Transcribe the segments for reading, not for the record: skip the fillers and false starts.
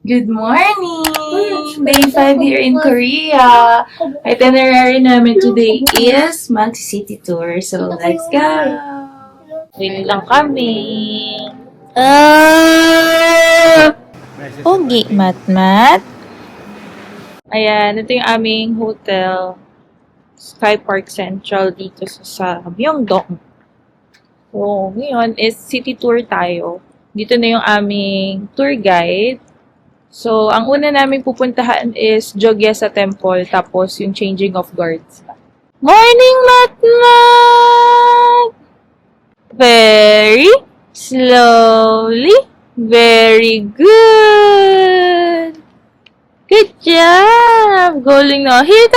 Good morning! Day 5 here in Korea. Itinerary namin today is mag-city tour. So, let's go! Wait lang kami. Pogi, Mat. Ayan, ito yung aming hotel. Sky Park Central dito sa Myeongdong. So, ngayon is city tour tayo. Dito na yung aming tour guide. So, ang una namin pupuntahan is Jogyesa Temple, tapos yung changing of guards. Morning, Matmat! Very slowly. Very good. Good job. Going now. Here.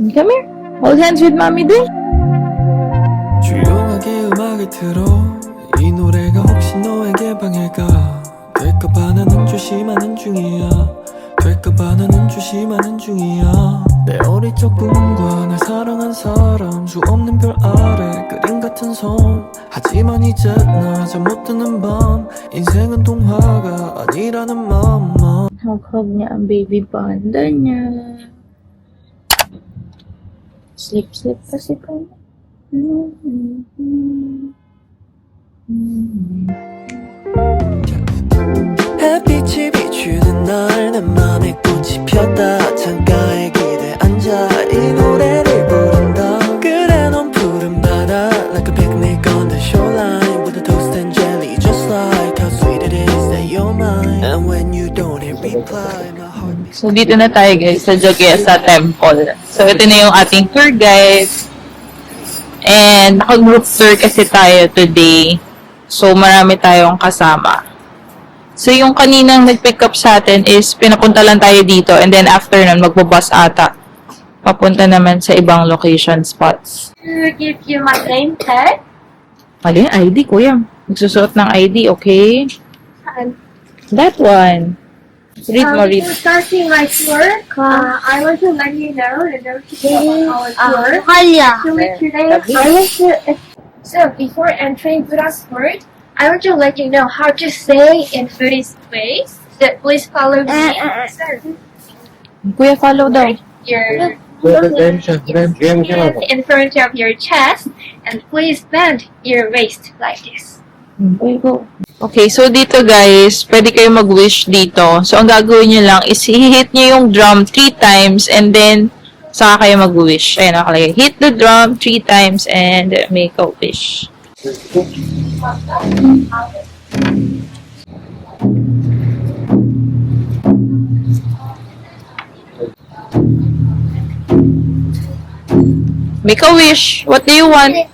Come here. Hold hands with mommy there. 조용하게 음악을 틀어 이 노래가 혹시 너에게 방해가 될까봐 나는 조심하는 중이야 될까봐 나는 조심하는 중이야 내 어릴 적 꿈과 날 사랑한 사람 수 없는 별 아래 그림 같은 섬 하지만 이제 나 잠 못 드는 밤 인생은 동화가 아니라는 맘만 Hug niya ang baby panda niya. Sleep kasi pa. 햇빛이 비추는 날 내 맘에 꽃이 폈다 창가에 기대 앉아 이 노래를 부른다 그래 넌 푸른 바다 Like a picnic on the shoreline With a toast and jelly just like how sweet it is that you're mine And when you don't hit reply my heart beats So, dito na tayo guys sa Jogyesa Temple. So, ito na yung ating tour guide. And, naka-group tour kasi tayo today. So, marami tayong kasama. So, yung kaninang nag-pick up sa atin is pinapunta lang tayo dito. And then, after nun, magbabus ata. Papunta naman sa ibang location spots. To give you my name tag. Mali, ID, kuya. Magsusuot ng ID, okay? That one. Read mo, read. Before starting my tour, I want to let you know the notification of our tour. Actually, today, so before entering Buddha's word, I want to let you know how to say in Buddhist ways. So please follow me. Kuya, follow daw. Your hands in front of your chest, and please bend your waist like this. Okay, go. Okay, so dito guys, pwede kayo mag-wish dito. So, ang gagawin nyo lang is hit nyo yung drum 3 times and then saka kayo mag-wish. Ayan, nakalagay. Hit the drum 3 times and make a wish. Make a wish. What do you want?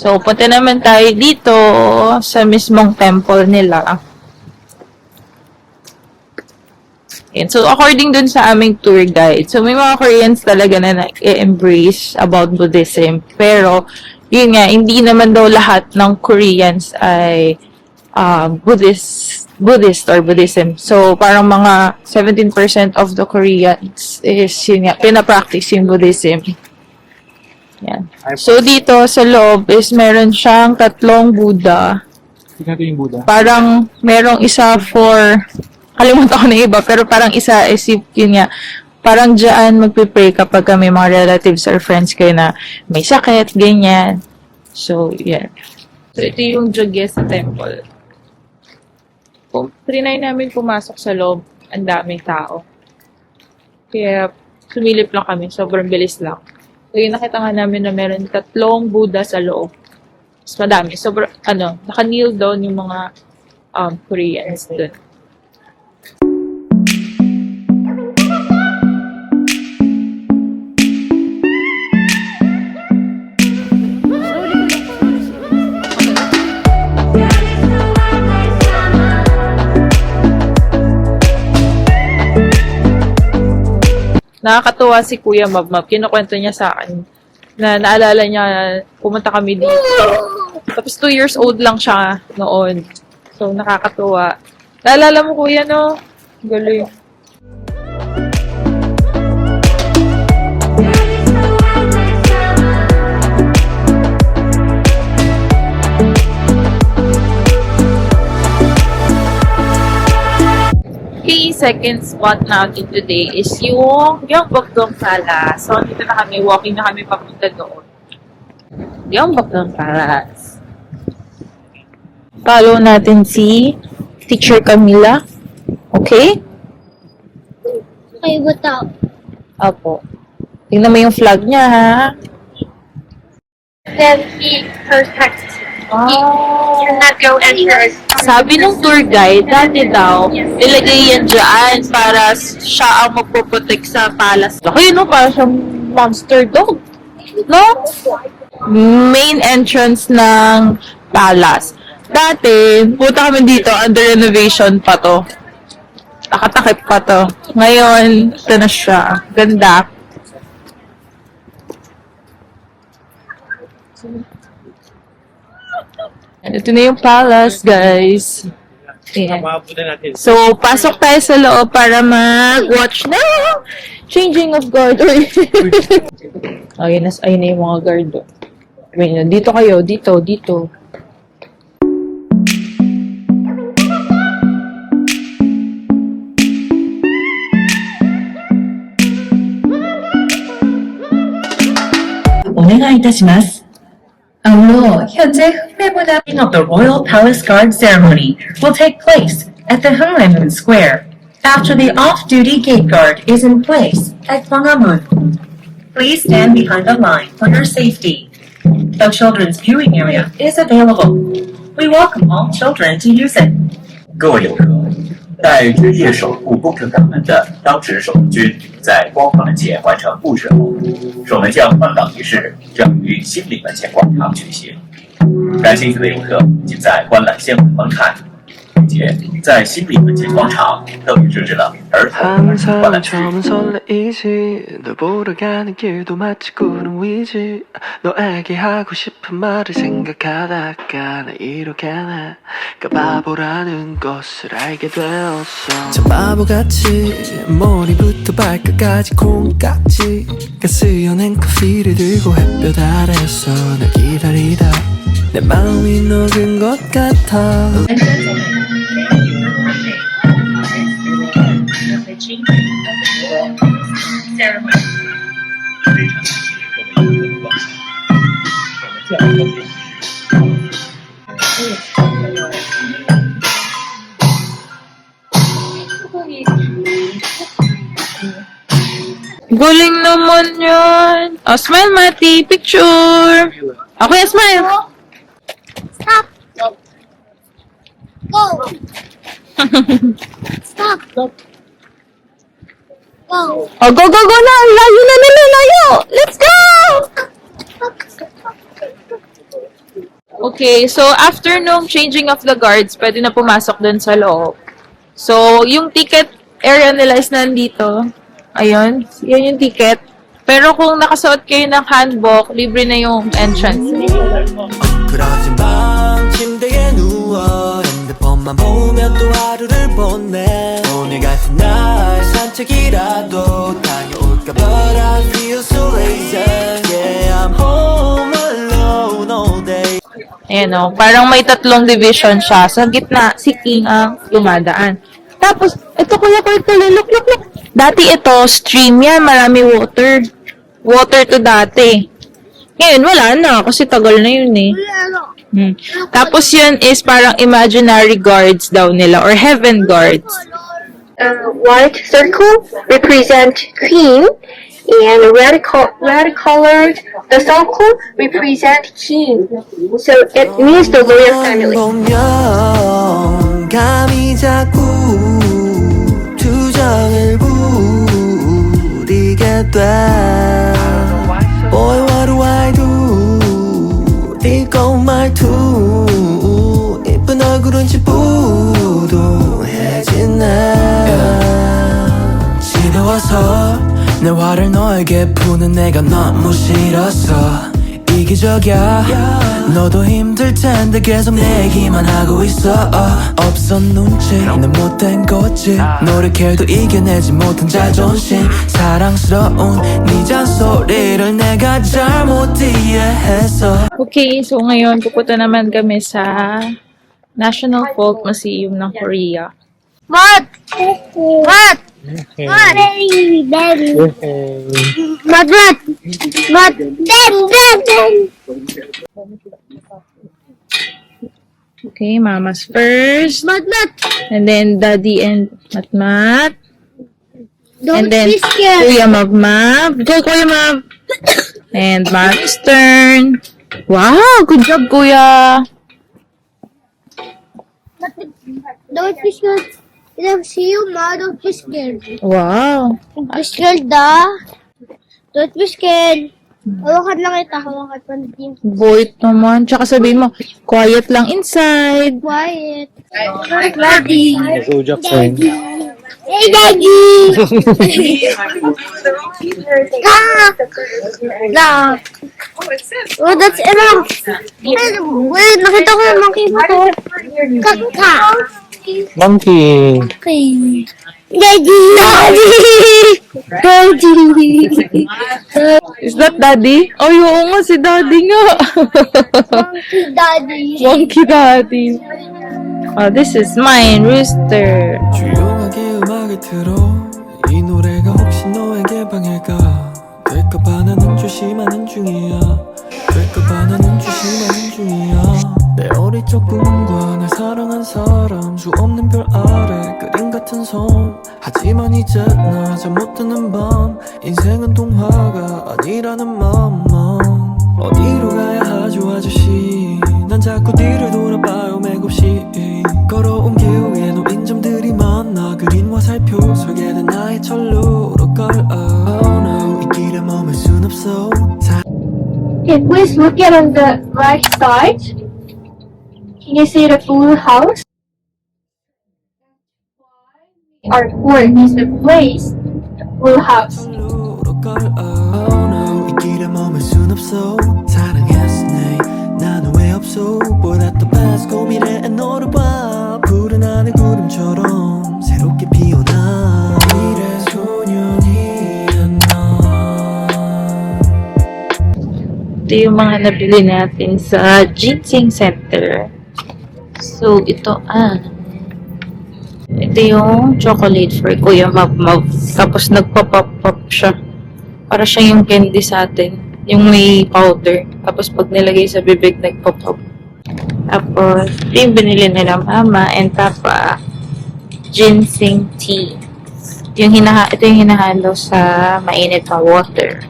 So, punta naman tayo dito sa mismong temple nila. And so, according dun sa aming tour guide, so may mga Koreans talaga na nag-embrace about Buddhism. Pero, yun nga, hindi naman daw lahat ng Koreans ay Buddhist or Buddhism. So, parang mga 17% of the Koreans is, yun nga, pinapractice yung Buddhism. Yan. So, dito sa loob is meron siyang 3 Buddha. Tingnan yung Buddha. Parang merong isa for, kalimutan ko na iba, pero parang isa is yun nga, parang dyan magpipray kapag may mga relatives or friends kayo na may sakit, ganyan. So, yan. So, ito yung Jogyesa Temple. Trinay namin pumasok sa loob, ang daming tao. Kaya, sumilip lang kami, sobrang bilis lang. So, yung nakita nga namin na meron 3 Buddha sa loob. Mas madami. Sobrang, naka-kneel doon yung mga Koreans doon. Nakakatuwa si Kuya Mabmab. Kinukwento niya sa akin na naalala niya pumunta kami dito. Tapos 2 years old lang siya noon. So, nakakatuwa. Naalala mo, Kuya, no? Galing. second spot natin today is yung Gyeongbokdong Palace. So, dito na kami, walking na kami papunta doon. Gyeongbokdong Palace. Follow natin si Teacher Camila. Okay? Okay, without. Opo. Tingnan mo yung flag niya, ha? Then he protects. He cannot go anywhere. Sabi ng tour guide, dati daw, ilagay yan dyan para siya ang magpoprotect sa palace. Laki, no? Para siyang monster dog. No? Main entrance ng palace. Dati, punta kami dito, under renovation pa to. Nakatakip pa to. Ngayon, ito na siya. Ganda. Ito na yung palace, guys. Ayan. So, pasok tayo sa loob para mag-watch na changing of guard. Ayun na yung mga guard. Ayun, dito kayo, dito. 현재 흑매보답ing of the Royal Palace Guard ceremony will take place at the Hungnaemun Square after the off-duty gate guard is in place at Gwanghwamun. Please stand behind the line for your safety. The children's viewing area is available. We welcome all children to use it. 各位游客，在日夜守护宫城港门的当值守门军在光华门前完成布置后，守门将换岗仪式将于新里门前广场举行。感兴趣的游客，请在观览先锋观看，并且在新里门前广场特别设置了儿童观览区。 항상 처음은 설레이지 널 보러 가는 길도 마치 구름 위지 너에게 하고 싶은 말을 생각하다가 나 이렇게 내가 바보라는 것을 알게 되었어 참 바보같이 머리부터 발끝까지 콩깍지 가스연한 커피를 들고 햇볕 아래서 널 기다리다 내 마음이 녹은 것 같아 Galing naman yun. Oh, smile, Mati. Picture. Okay, smile. Stop. Go. Stop. Go. Oh, go na. Layo na nila, layo. Let's go! Okay, so after nung changing of the guards, pwede na pumasok dun sa loob. So, yung ticket area nila is nandito. Ayun, yan yung ticket. Pero kung nakasuot kayo ng hanbok, libre na yung entrance. 그러진 밤 침대에 누워 핸드폰만 보며 또 하루를 보내 오늘 같은 날 산책이라도 다녀올까 But I feel so lazy Yeah, I'm home alone all day Ayan o, parang may tatlong division siya. Sa gitna, si King ang lumadaan. Tapos, ito kuya, look. Dati ito, stream yan, marami water. Water to dati. Ngayon, wala na, kasi tagal na yun eh. Tapos yun is parang imaginary guards daw nila, or heaven guards. White circle represent queen, and red colored the circle represent king. So it means the royal family. 보면 감이 자꾸 투정을 부리게 돼 Boy, what do I do? 이거 말투 이쁜 얼굴은 지부동해지네 지겨워서 내 화를 너에게 푸는 내가 너무 싫었어 이기적이야 너도 힘들 텐데 계속 내 얘기만 하고 있어 없어 눈치는 못된 거지 노력해도 이겨내지 못한 자존심 사랑스러운 네 잔소리를 내가 잘못 이해해서 Okay, so ngayon pupunta naman kami sa National Folk Museum ng Korea. What? What? What? Baby. What? What? Ben. Okay, Mama's first. What? And then Daddy and Matmat. Don't And then be scared. Kuya Mab. Go, Kuya Mab. And Mom's turn. Wow, good job, Kuya. Don't be scared. Don't see you, Ma. Don't be scared. Wow. Don't be scared, Don't be scared. Hawakan lang kita. Hawakan pa din. Boy naman. Tsaka sabihin mo, quiet lang inside. Quiet. Daddy. Daddy. Hey, Daddy. Ah. Oh, that's enough. Wait, nakita ko yung monkey mo to. Kaka. Monkey. Okay. Daddy. Daddy. Is that Daddy? Oh, oo nga, si Daddy nga. Monkey Daddy. Monkey Daddy. Oh, this is mine, Rooster. 조용하게 음악을 틀어 이 노래가 혹시 너에게 방해가 될까봐 나는 조심하는 중이야 될까봐 나는 조심하는 중이야 내 어릴 적 꿈과 날 사랑한 사람 수 없는 별 아래 그림 같은 섬 하지만 이제 나 잠 못 드는 밤 인생은 동화가 아니라는 맘만 어디로 가야 하죠 아저씨 난 자꾸 뒤를 돌아봐요 맥없이 걸어온 길 위에 놓인 점들이 많아 그린 화살표 설계된 나의 철로 걸어 Oh no 이 길에 머물 순 없어 Okay, please look at on the right side. Can you see the blue house? Our court is the place, the blue house. Oh no 이 길에 머물 순 없어 사랑했으니 나는 왜 없어 But at the past 고민해 너를 봐 푸른 하늘 구름처럼 새롭게 피어나 미래 소년이란 나 Ito yung mga nabili natin sa Ginseng Center. So, ito yung chocolate for Kuya Mab. Tapos nagpa-pop-pop siya. Para siya yung candy sa atin. Yung may powder. Tapos pag nilagay sa bibig, nagpa-pop. Tapos, ito yung binili nila Mama and Papa. Ginseng tea. Ito yung hinahalo sa mainit na water.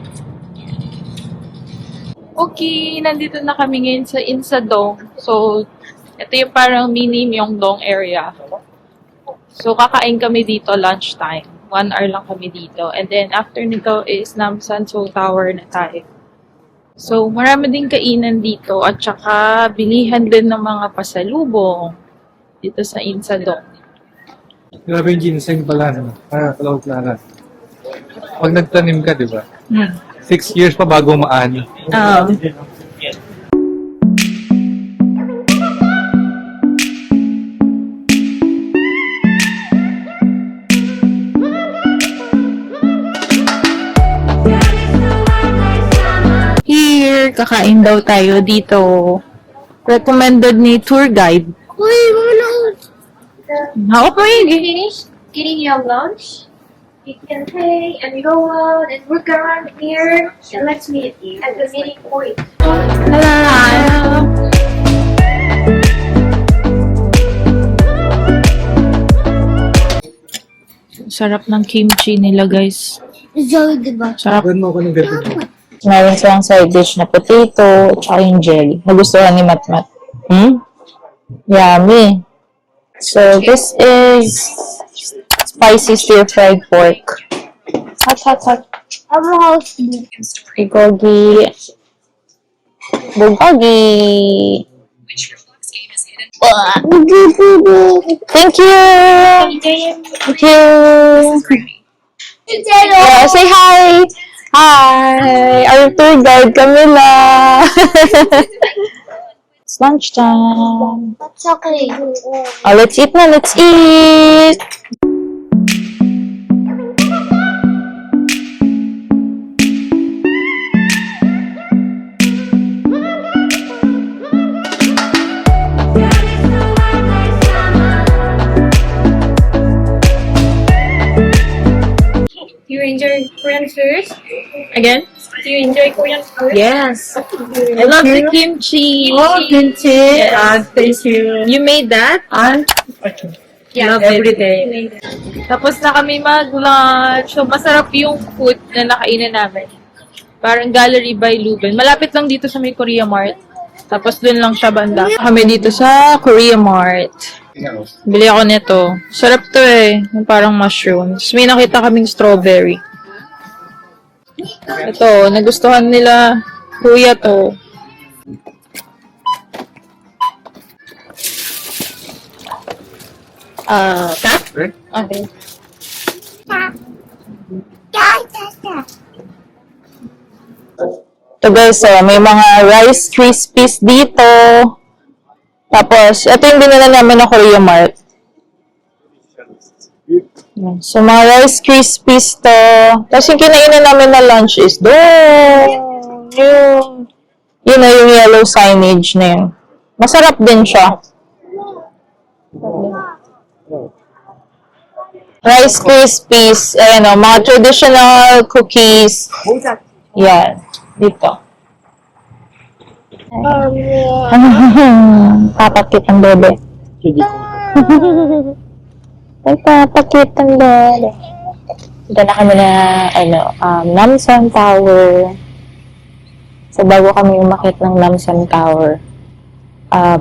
Okay, nandito na kami ngayon sa Insadong. So, ito yung parang mini Myeongdong area. So, kakain kami dito lunchtime. 1 hour lang kami dito. And then, after nito is Namsan Seoul Tower na tayo. So, marami din kainan dito. At saka, bilihan din ng mga pasalubong dito sa Insadong. Grabe yung ginseng pala, no? Kalawag na. Pag nagtanim ka, di ba? 6 years pa bago maani. Here, kakain daw tayo dito. Recommended ni tour guide. Uy, wala. Hawak mo yun. Finish getting your lunch. You can pay and go out and look around here. And let's meet at the meeting point. Hello. Sarap ng kimchi nila, guys. Zoe, diba? Sarap. Gawin mo ako ng ganito. Meron silang side dish na potato, tsaka yung jelly. Nagustuhan ni Matmat. Yummy. So, this is spicy stir-fried pork. Hot. I'm a house. Bulgogi. Thank you. Yeah, say hi. Hi. Our tour guide, Camila. It's lunchtime. That's okay. Oh, let's eat na. Let's eat. Sisters, Again? do you enjoy Korean food? Yes. I love the kimchi. Oh, kimchi. Yes. Thank you. You made that? Yeah, Love every it. day. Tapos na kami mag-lunch. So, masarap yung food na nakainan namin. Parang Gallery by Lubin. Malapit lang dito sa may Korea Mart. Tapos dun lang siya banda. Kami dito sa Korea Mart. Bili ako nito. Sarap to eh. Yung parang mushrooms. May nakita kaming strawberry. Ito, nagustuhan nila kuya to. Tap? Okay. Ito guys, may mga Rice Krispies dito. Tapos, ito yung binila namin na Korea Mart. So, mga Rice Krispies to. Tapos, yung kinainan namin na lunch is doon. Yun na yung yellow signage na yun. Masarap din siya. Rice Krispies, ayan o, mga traditional cookies. Yan, dito. Papakit ang bebe. Papakit ang bebe. Dito na kami na, Namsan Tower. So, bago kami umakit ng Namsan Tower,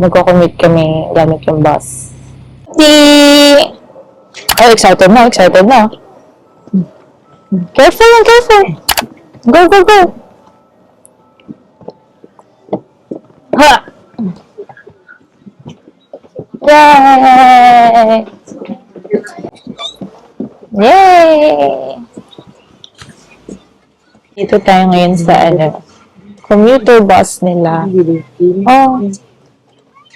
magko-commute kami gamit yung bus. Oh, excited na. Careful lang, careful. Go, go, go. Ha! Yay! Yay! Dito tayo ngayon sa, commuter bus nila. Oh.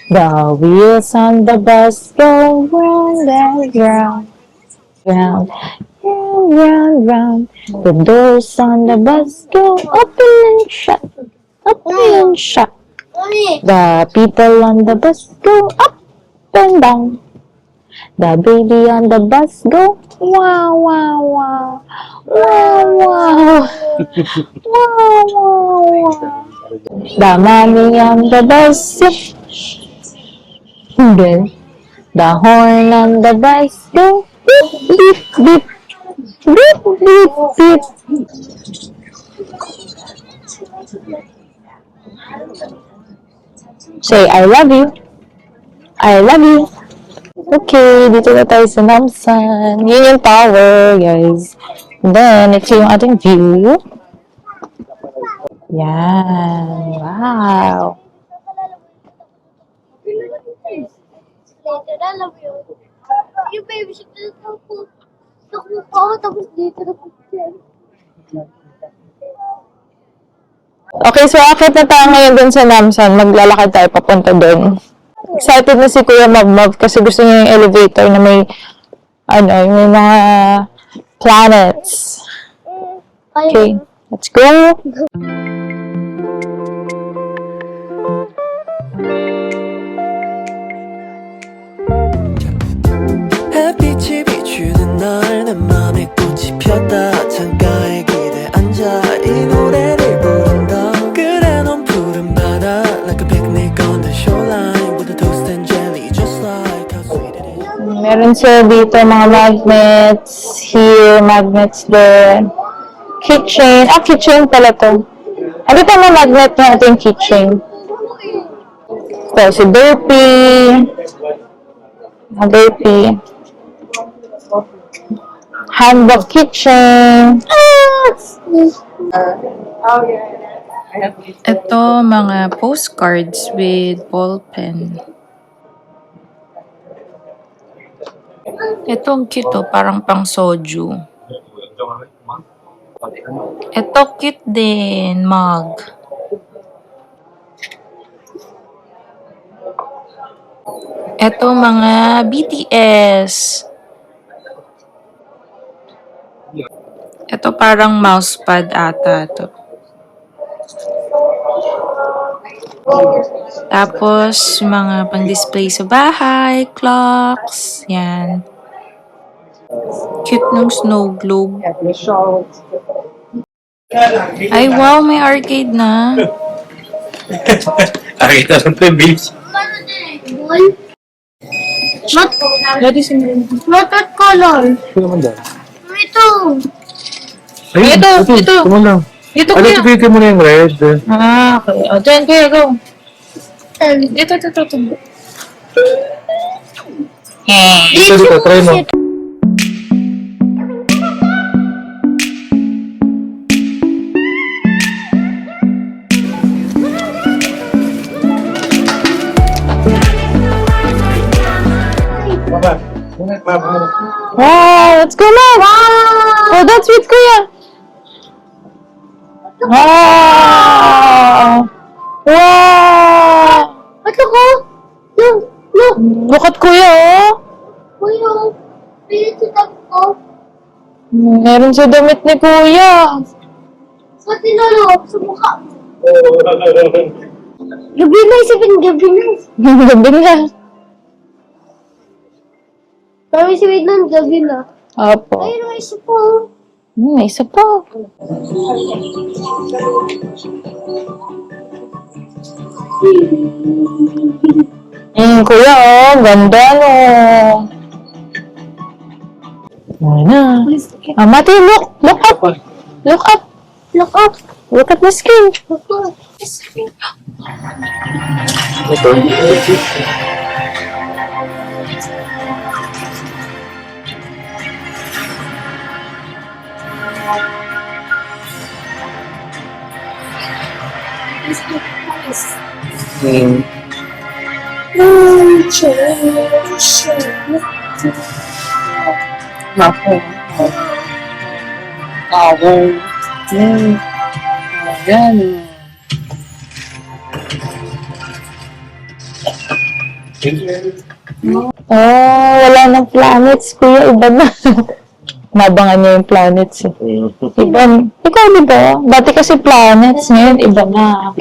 The wheels on the bus go round and round, round, round, round. The doors on the bus go open and shut, open and shut. The people on the bus go up and down. The baby on the bus go wow, wow, wow, wow, wow, wow, wow, wow. The mommy on the bus. Then, the horn on the bus go beep, beep, beep, beep, beep, beep. Say, I love you. I love you. Okay, dito na tayo sa Namsan. Yun yung tower, guys. Then, ito yung ating view. Yan. Wow. Yung baby siya nakuha ako tapos dito Okay, so akit na tayo ngayon dun sa Namsan. Maglalakad tayo papunta dun. Excited na si Kuya Mabmab kasi gusto niya yung elevator na may may mga planets. Okay, let's go. 햇빛이 비추는 날 내 맘에 꽃이 폈다 창가에 기대 앉아 이 노래를 부른다 그래 넌 푸른 바다 Like a picnic on the shoreline With a toast and jelly just like how sweet it is Meron siya dito mga magnets. Here, magnets there. Keychain. Keychain pala to. Ano ito mga magnet na ating keychain? Ito, si Derpy. Derpy. Handbook keychain. Ito, mga postcards with ball pen. Ito, ang cute oh, parang pang soju. Ito, cute din, mug. Ito, mga BTS. Ito, parang mousepad ata to. Tapos, mga pang-display sa bahay, clocks, yan. Cute ng snow globe. Ay, wow, may arcade na. Nakita lang ito, bitch. Daddy, sinunod. What color? Ito naman dyan. Ito. Ayun, Ito. Ito lang. Dito, Ano, kuya. tipigil mo na yung red. Ah, okay. O, dyan, kuya, go. Dito. Dito, try mo. Wow, let's go na. Wow. Oh, that's sweet, kuya. Wow. Wow. Ito ko. Look. Look at kuya, oh. Kuya. Pili ko. Meron sa damit ni kuya. Sa tinulog. Sa mukha. Gabi na. Sabihin gabi na. Gabi na. Sabi si Wignan gabi na. Opo. Ayun ang isa po. May isa pa. Kuya, oh. Ganda, no. Ano? Mati, look. Look up. Look up. Look up. Look at the screen. Look up. Naku. Ako. Ayan. Oh, wala nang planets, kuya. Iba na. Nabangan niya yung planets eh. Iba. Ikaw, di ba? Dati kasi planets, ngayon iba na.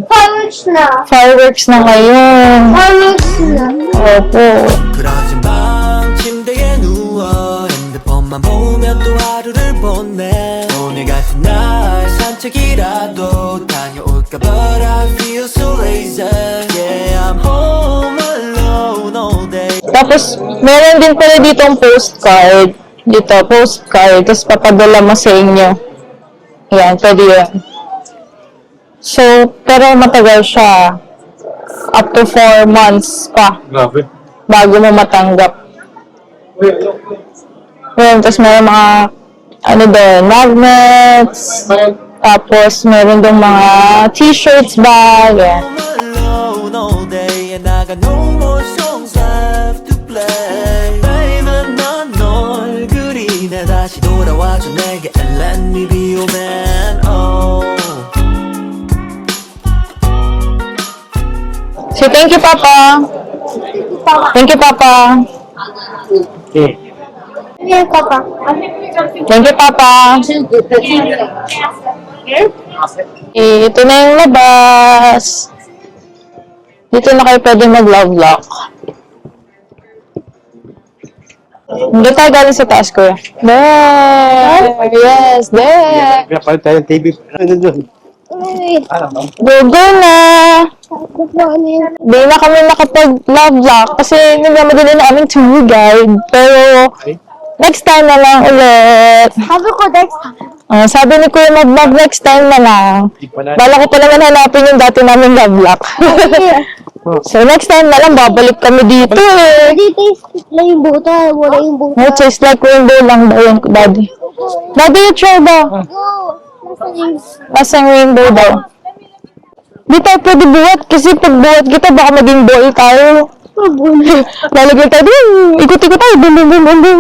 Fireworks na. Fireworks na ngayon. Fireworks na. Opo. 그러지 마 침대에 누워 핸드폰만 보며 또 하루를 보내 오늘 같은 날 산책이라도 다녀올까 But I feel so lazy Yeah I'm home alone all day Tapos, meron din pala dito ang postcard. Dito, postcard. Tapos papadala mo sa inyo. Yan, pwede yun. So, pero matagal siya. Up to 4 months pa Grabe. bago mo matanggap. Yun, tapos meron mga, ano doon, magnets. Tapos, meron doon mga t-shirts, bag. Yan. Home alone all day and I got no more songs left to play Baby 넌 얼굴이 다시 돌아와줘 내게 and let me be your man oh So, thank you, Papa. Thank you, Papa. Ayan ka pa. Thank you, Papa. Ito na yung labas. Dito na kayo pwede mag-love lock. Hindi tayo galing sa taas, kuya. There! Yes, there! Pinapalit tayo ng TV. Ano doon? Go na! Di na kami nakapag-love lock kasi nagmamadali na aming tour guide. Pero, next time na lang ulit. Sabi ko next time. Sabi ni Kuya mag next time na lang. Bala ko pa naman hanapin yung dati namin love lock. So, next time na lang, babalik kami dito eh. Hindi taste lang yung buta. Wala yung buta. No, taste like rainbow lang daw yun, Daddy. Daddy, you try ba? Go. Nasaan yung... Lasang rainbow daw. Di tayo pwede buhat kasi pag buhat kita, baka maging boy tayo. Lalagyan tayo din. Ikot-ikot tayo. Bum, bum, bum, bum, bum.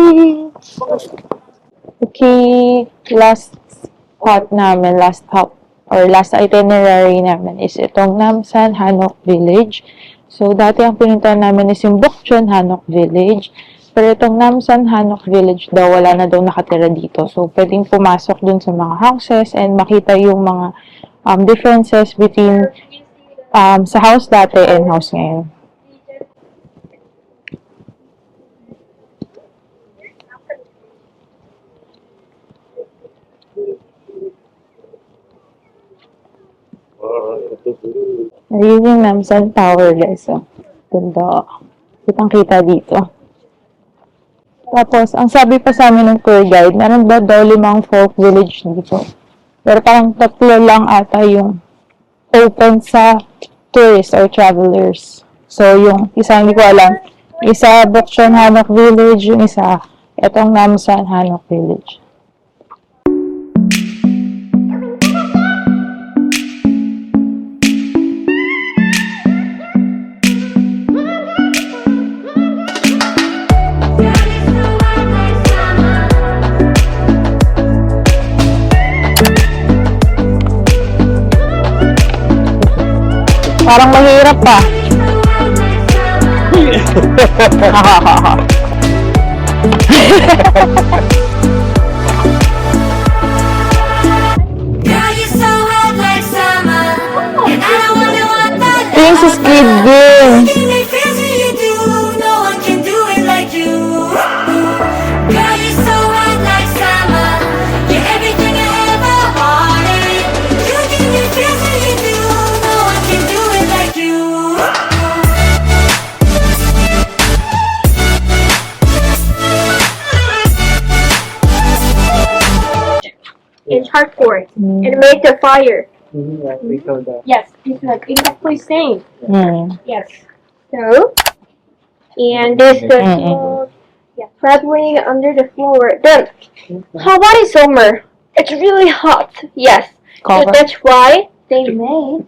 Okay, last spot namin, last hop, or last itinerary namin is itong Namsan Hanok Village. So, dati ang pinuntahan namin is yung Bokchon Hanok Village. Pero itong Namsan Hanok Village daw, wala na daw nakatira dito. So, pwedeng pumasok dun sa mga houses and makita yung mga differences between sa house dati and house ngayon. Ayun yung Namsan Tower, guys. Oh. Ganda. Kitang-kita dito. Tapos, ang sabi pa sa amin ng tour guide, meron ba daw 5 folk village dito. Pero parang 3 lang ata yung open sa tourists or travelers. So, yung isa hindi ko alam. Isa, Bukchon Hanok Village. Yung isa, etong Namsan Hanok Village. Parang mahirap pa. Tingin sa Squid Game. In hardcore and make the fire. We saw that. Yes, it's like exactly same. Yes. So, and there's the traveling under the floor. Then, how about in summer? It's really hot. Yes. So that's why they made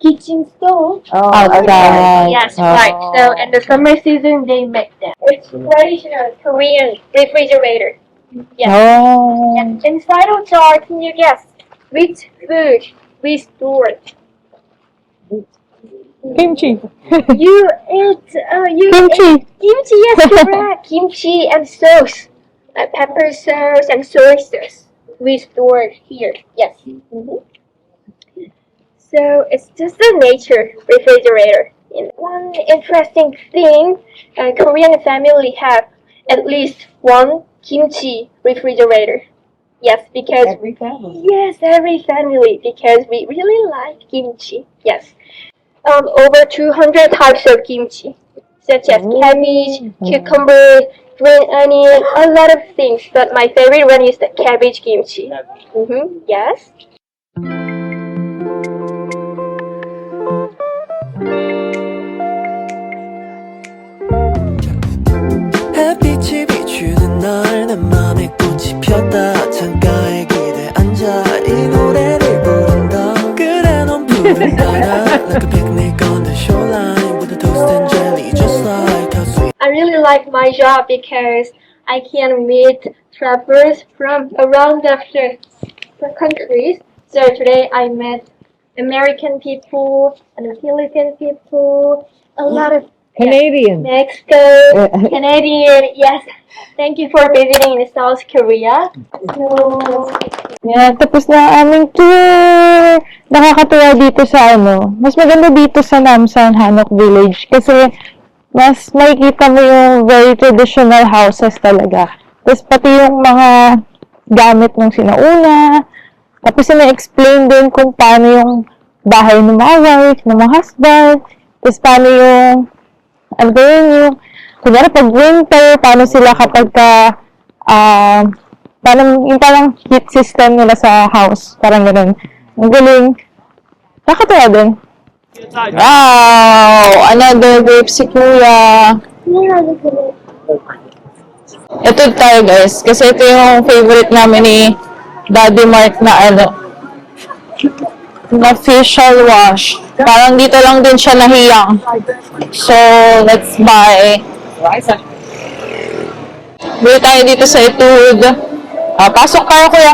kitchen stove. Outside. Yes, right. So in the summer season, they make that. It's traditional Korean refrigerator. Yes. Oh. And inside of jar, can you guess which food we stored? Kimchi. You Kimchi. kimchi, yes, correct. Kimchi and sauce, pepper sauce and soy sauce. We stored here. Yes. So it's just a nature refrigerator. And one interesting thing, Korean family have at least one kimchi refrigerator. Yes, because Every family. yes, every family, because we really like kimchi. Yes. Over 200 types of kimchi, such as cabbage, cucumber, green onion, a lot of things. But my favorite one is the cabbage kimchi. Yes. 햇빛이 비추는 날 내 맘에 꽃이 폈다 창가에 기대 앉아 이 노래를 부른다 그래 넌 푸른 바다 Like a picnic on the shoreline With a toast and jelly just like how sweet I really like my job because I can meet travelers from around the countries. So today I met American people and Philippine people, a lot of Canadian. Mexico, Canadian. Yes, thank you for visiting in South Korea. Yan, tapos na aming tour. Nakakatuwa dito sa mas maganda dito sa Namsan Hanok Village kasi mas makikita mo yung very traditional houses talaga. Tapos pati yung mga gamit ng sinauna. Tapos ina-explain din kung paano yung bahay ng mga wife, ng mga husband. Tapos paano yung, kunyari pag winter, paano sila kapag yung parang heat system nila sa house. Parang ganun. Ang galing. Nakakatawa din. Wow! Another grape si Kuya. Ito tayo guys. Kasi ito yung favorite namin ni Daddy Mark na na facial wash. Parang dito lang din siya nahiyang. So, let's buy. Bili tayo dito sa Etude. Pasok kayo Kuya.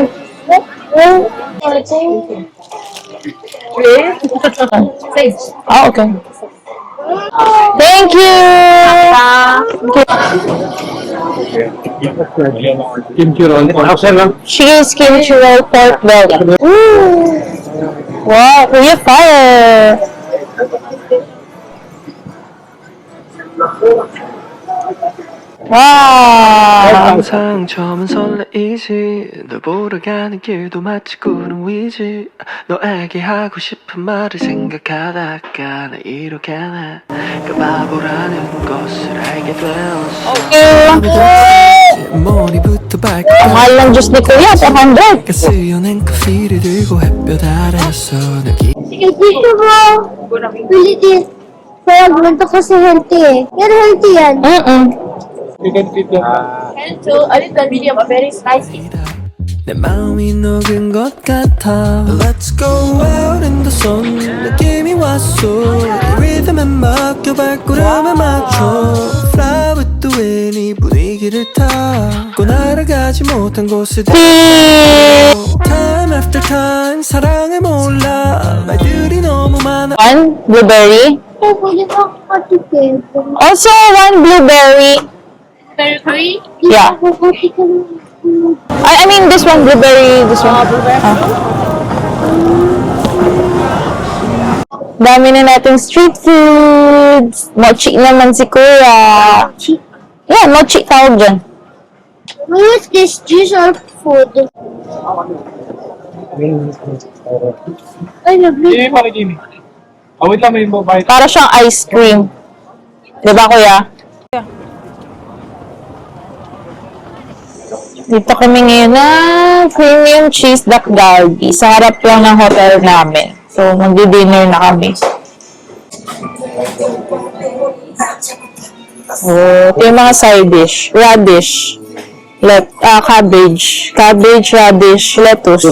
Okay. Thank you! Kimchi roll. Cheese kimchi roll pork belly. Ooh! Wow, Kuya fire! Wow! 항상 처음은 설레이지 널 보러 가는 길도 마치 구름 위지 너에게 하고 싶은 말을 생각하다가 나 이렇게 나그 바보라는 것을 알게 되었어 머리부터 발끝까지 Mahal ng Diyos ni Kuya, 400. 쓰여낸 커피를 들고 햇볕 아래서 느끼 Sige, dito mo. Ulitin. Kaya ganito kasi healthy eh. Pero healthy yan. So, a little medium, a very spicy. 내 마음이 녹은 것 같아 Let's go out in the sun 느낌이 왔어 리듬에 맡겨 발걸음에 맞춰 Fly with the wind 이 분위기를 타고 날아가지 못한 곳에 Time after time 사랑을 몰라 말들이 너무 많아 One blueberry. Oh, pwede pa ako patikin. Also, one blueberry. Curry? Yeah. I mean, this one blueberry. This one. Dami na nating street foods. Mochi naman si Kuya. Yeah, mochi tawag dyan. What is this? Juice or food? I love it. Para Jimmy. Wait lang, may mobile. Para siyang ice cream. Diba, Kuya? Dito kami ngayon na premium cheese duck galbi. Sa harap lang ng hotel namin. So, magdi-dinner na kami. Oh, ito yung mga side dish. Radish. Cabbage. Cabbage, radish, lettuce.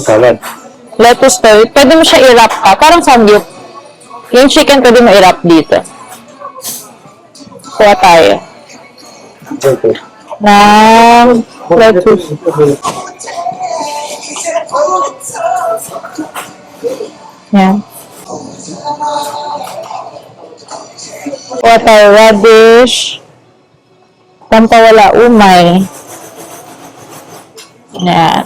Lettuce to. Pwede mo siya i-wrap pa. Parang samgyup. Yung chicken pwede mo i-wrap dito. Kuha tayo. Ng lettuce. Yan. Kuha tayo radish. Pampawala umay. Yan.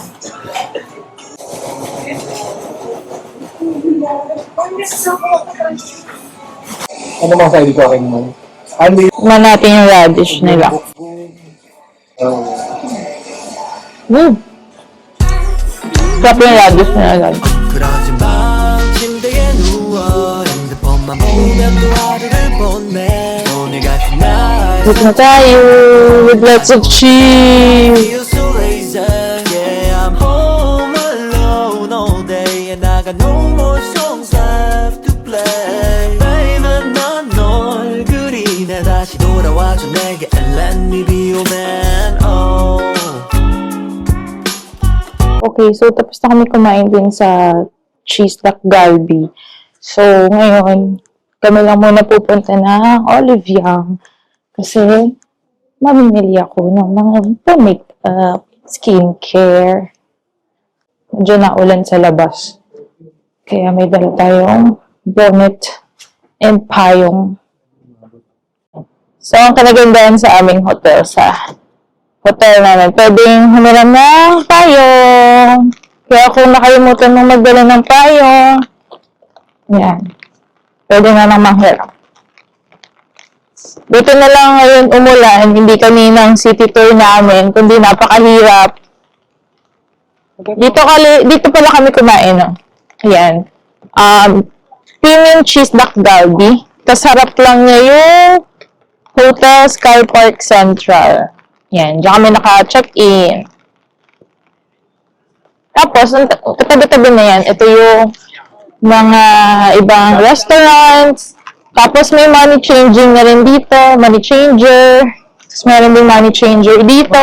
Ano mga side ko akin mo? Tignan natin yung radish nila. Sarap yung radish nila. 그러지 마 침대에 누워 핸드폰만 보면 또 하루를 보내 오늘 같은 날 Eat na tayo with lots of cheese. feel so lazy yeah I'm home alone all day and I got no more songs left to play baby 넌 그리네 다시 돌아와줘 내게 and let me be your man oh Okay, so tapos na kami kumain din sa cheese duck galbi. So, ngayon, kami lang muna pupunta na Olive Young kasi mamimili ako ng mga makeup, skincare. Medyo naulan sa labas. Kaya may dala tayong bonnet and payong. So, ang kanagandahan sa aming hotel, hotel namin, pwedeng humiram ng payong. Kaya kung nakalimutan mong magdala ng payong, yan, pwede na nang manghiram. Dito na lang ngayon umulan, hindi kaninang city tour namin, kundi napakahirap. Dito pala kami kumain, no? Ayan. Premium cheese duck galbi. Tas harap lang niya yung Hotel Sky Park Central. Yan, diyan kami naka-check-in. Tapos, katabi-tabi na yan, ito yung mga ibang restaurants. Tapos, may money changing na rin dito, money changer. Tapos, meron din money changer dito.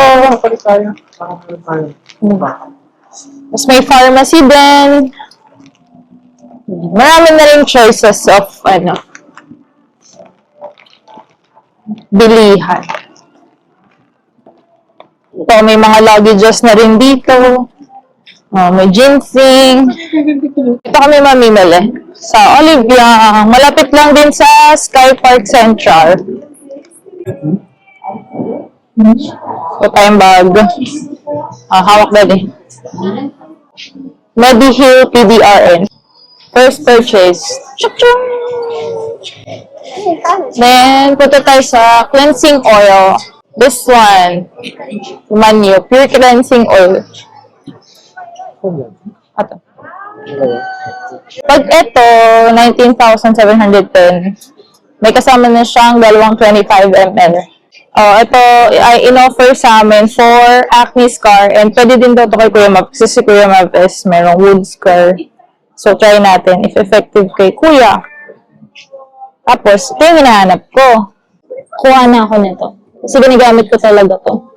Tapos, may pharmacy din. Marami na rin choices of, bilihan. Ito, may mga luggages na rin dito. May ginseng. Ito kami mamimili. Sa Olive Young. Malapit lang din sa Sky Park Central. Ito tayong bag. Hawak daddy. Mediheal PDRN. First purchase. Chuk-chung! Then, punta tayo sa cleansing oil. This one, Manyo, pure cleansing oil. Ito. Pag ito, 19,710. May kasama na siyang dalawang 25 ml. Oh, ito ay in-offer sa amin for acne scar and pwede din daw ito kay Kuya Map kasi si Kuya Map is merong wood scar. So, try natin if effective kay Kuya. Tapos, ito yung hinahanap ko. Kuha na ako nito. Kasi ginagamit ko talaga to.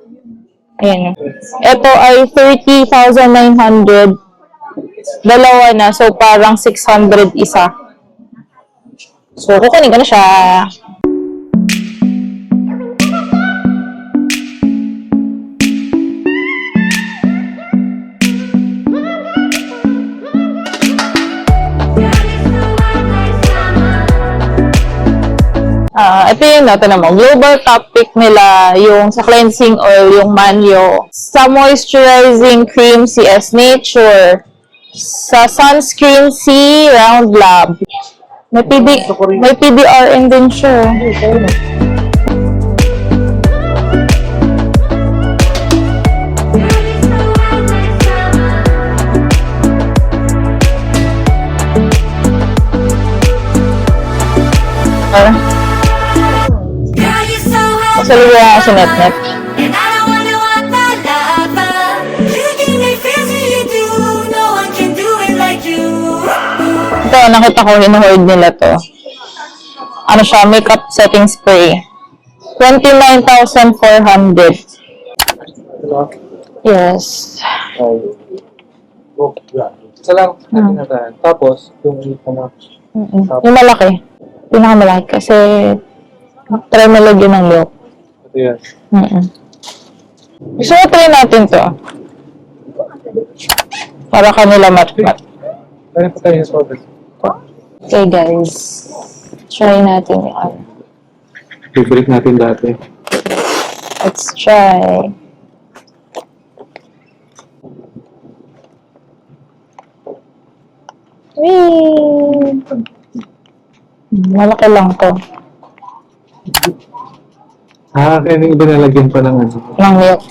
Ayan. Ito ay 30,900. Dalawa na. So, parang 600 isa. So, kukunin ko na siya. Ito yung natin naman. Global top pick nila, yung sa cleansing oil, yung Manyo. Sa moisturizing cream, CS Nature. Sa sunscreen, si Round Lab. May PBRN din siya. Masaluwa ako sa net-net. Ito, nakita ko, hinuhold nila to. Ano siya, makeup setting spray. 29,400. Yes. Isa lang natin. Tapos, yung Yung malaki. Pinakamalaki kasi try mo lagyan ng milk. ito yan. Gusto mo try natin to. Para kanila mat-mat. Kaya pa tayo sa order. Okay guys. Try natin yung ano. Favorite natin dati. Let's try. Whee! Malaki lang to. Kaya yung iba nalagyan pa ng ano. Ng milk.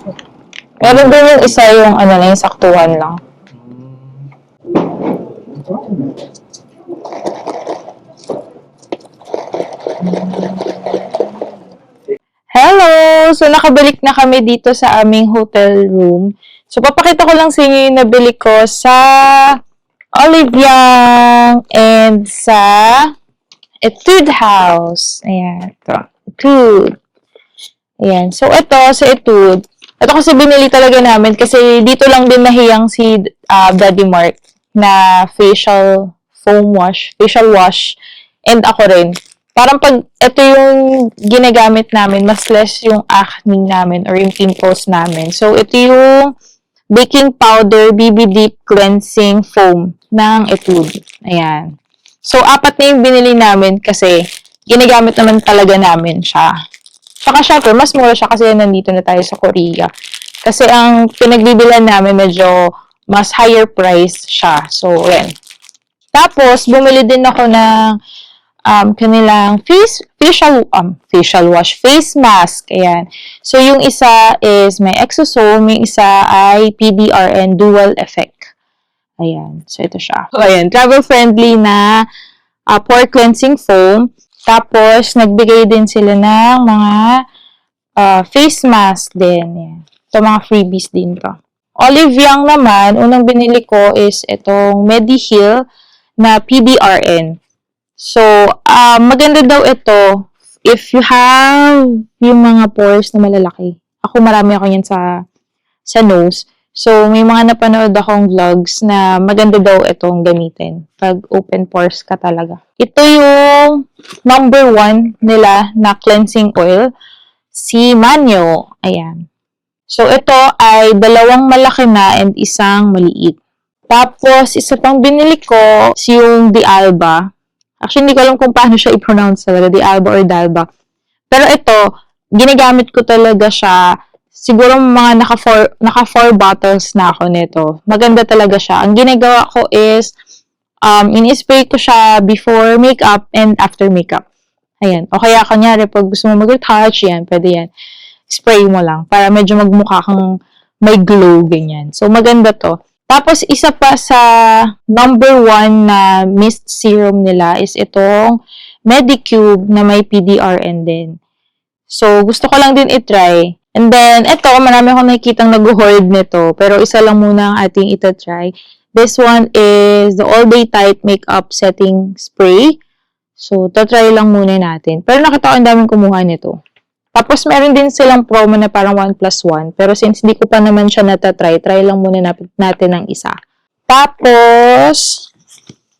Meron din yung isa yung ano na yung saktuhan lang. Hello! So, nakabalik na kami dito sa aming hotel room. So, papakita ko lang sa inyo yung nabili ko sa Oliviang and sa Etude House. Ayan, ito. Etude. Ayan. So, ito sa Etude. Ito kasi binili talaga namin kasi dito lang din nahiyang si Daddy Mark na facial foam wash, facial wash. And ako rin. Parang pag ito yung ginagamit namin, mas less yung acne namin or yung pimples namin. So, ito yung baking powder BB Deep Cleansing Foam ng Etude. Ayan. So, 4 na yung binili namin kasi ginagamit naman talaga namin siya. Saka syempre, mas mura siya kasi nandito na tayo sa Korea. Kasi ang pinagbibilan namin medyo mas higher price siya. So, ayan. Tapos, bumili din ako ng kanilang facial wash, face mask. Ayan. So, yung isa is may exosome, yung isa ay PBRN dual effect. Ayan. So, ito siya. So, ayan. Travel-friendly na pore cleansing foam. Tapos, nagbigay din sila ng mga face mask din. Ayan. Ito, mga freebies din to. Oliviang naman, unang binili ko is itong Mediheal na PBRN. So, maganda daw ito if you have yung mga pores na malalaki. Ako, marami ako yan sa nose. So, may mga napanood akong vlogs na maganda daw itong gamitin pag open pores ka talaga. Ito yung number 1 nila na cleansing oil, si Manyo. Ayan. So, ito ay 2 malaki na and isang maliit. Tapos, isa pang binili ko, yung D'Alba. Actually, hindi ko alam kung paano siya i-pronounce talaga, D'Alba or D'Alba. Pero ito, ginagamit ko talaga siya. Siguro mga naka 4 bottles na ako nito. Maganda talaga siya. Ang ginagawa ko is, in-spray ko siya before makeup and after makeup. Ayan. O kaya, kanyari, pag gusto mo mag-retouch, yan, pwede yan. spray mo lang para medyo magmukha kang may glow, ganyan. So, maganda to. Tapos, isa pa sa number 1 na mist serum nila is itong Medicube na may PDRN din. So, gusto ko lang din i-try. And then, ito, marami akong nakikitang nag-hoard nito. Pero isa lang muna ang ating ita-try. This one is the All Day Tight Makeup Setting Spray. So, try lang muna natin. Pero nakita ko ang daming kumuha nito. Tapos, meron din silang promo na parang 1+1. Pero since hindi ko pa naman siya natatry, try lang muna natin ng isa. Tapos,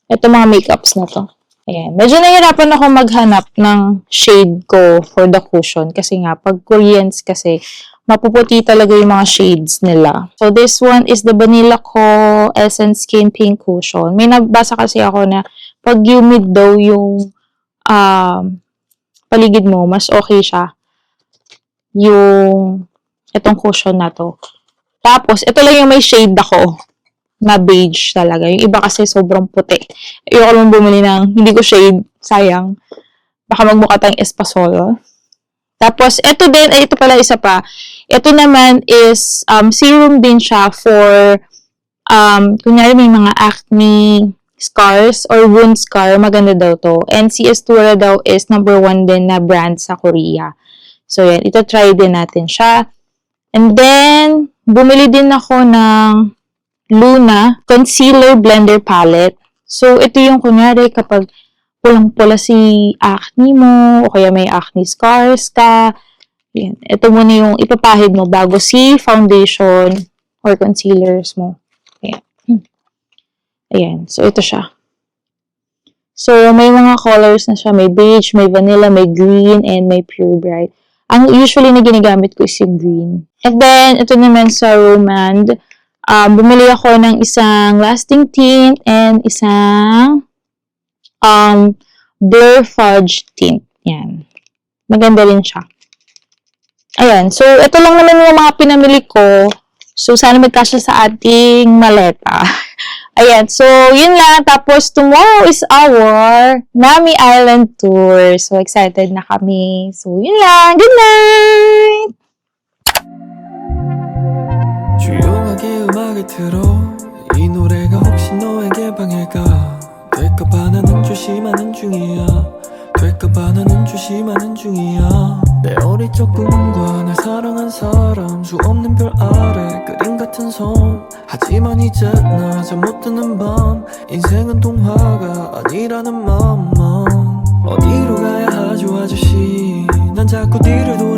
ito mga makeups na to. Ayan. Medyo nahihirapan ako maghanap ng shade ko for the cushion. Kasi nga, pag Koreans kasi, mapuputi talaga yung mga shades nila. So, this one is the Vanilla Co Essence Skin Pink Cushion. May nabasa kasi ako na pag humid daw yung paligid mo, mas okay siya. Yung itong cushion na to. Tapos, ito lang yung may shade ako na beige talaga. Yung iba kasi sobrang puti. Ayoko lang bumili ng hindi ko shade. Sayang. Baka magmukha tayong espasol. Tapos, ito din, ito pala isa pa. Ito naman is serum din siya for kunyari may mga acne scars or wound scar. Maganda daw to. And CS Tura daw is number 1 din na brand sa Korea. So, yan. Ito try din natin siya. And then, bumili din ako ng Luna Concealer Blender Palette. So, ito yung kunyari kapag pulang-pula si acne mo o kaya may acne scars ka. Yan. Ito muna yung ipapahid mo bago si foundation or concealers mo. Ayan. Ayan. So, ito siya. So, may mga colors na siya. May beige, may vanilla, may green, and may pure bright. Ang usually na ginagamit ko is yung green. And then, ito naman sa Romand. Bumili ako ng isang lasting tint and isang Blur Fudge tint. Yan. Maganda rin siya. Ayan. So, ito lang naman yung mga pinamili ko. So, sana magkasya sa ating maleta. Ayan. So, yun lang. Tapos, tomorrow is our Nami Island tour. So, excited na kami. So, yun lang. Good night! 조용하게 음악을 틀어 이 노래가 혹시 너에게 방해가 될까봐 나는 조심하는 중이야 될까봐 나는 조심하는 중이야 내 어릴 적 꿈과 날 사랑한 사람 수 없는 별 아래 그림 같은 섬 하지만 이제 나 잠 못 드는 밤 인생은 동화가 아니라는 맘만 어디로 가야 하죠 아저씨 난 자꾸 뒤를 돌아